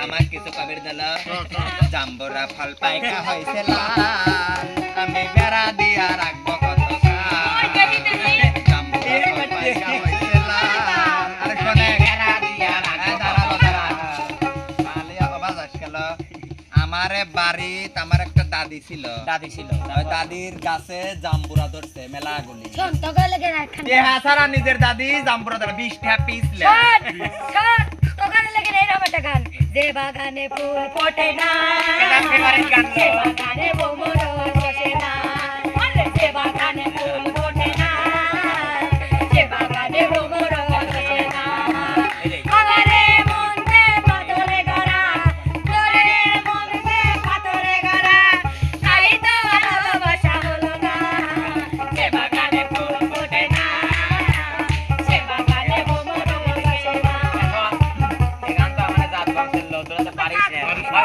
আমার কিছু কবির দিল জাম্বুরা ফল পাইকা হয়েছে লাল আমি বেড়া দিয়া রাখবো কত কাল জাম্বুরা ফল পাইকা হয়েছে লাল আরে শোনে বেড়া দিয়া রাখবো মালিয়া আওয়াজ আসছিল আমারে বাড়িতে আমার একটা দাদি ছিল ওই দাদির গাছে জাম্বুরা ধরছে মেলা গুলি সারা নিজের দাদি জাম্বুরা ধরে 20 টাকা পিস লে যে বাগানে ফুল ফোটে না এটা ফেভারিট গান যে বাগানে ভ্রমর বসে না যে বাগানে ফুল ফোটে না যে বাগানে ভ্রমর বসে না আমারে মনতে পাথরে গড়া তোরে মনতে পাথরে গড়া তাই তো ভালোবাসা হলো না যে বাগানে ফুল ফোটে না যে বাগানে ভ্রমর বসে না এই গান তো আমাদের জাত বংশের লোক তোরা তো পারিস না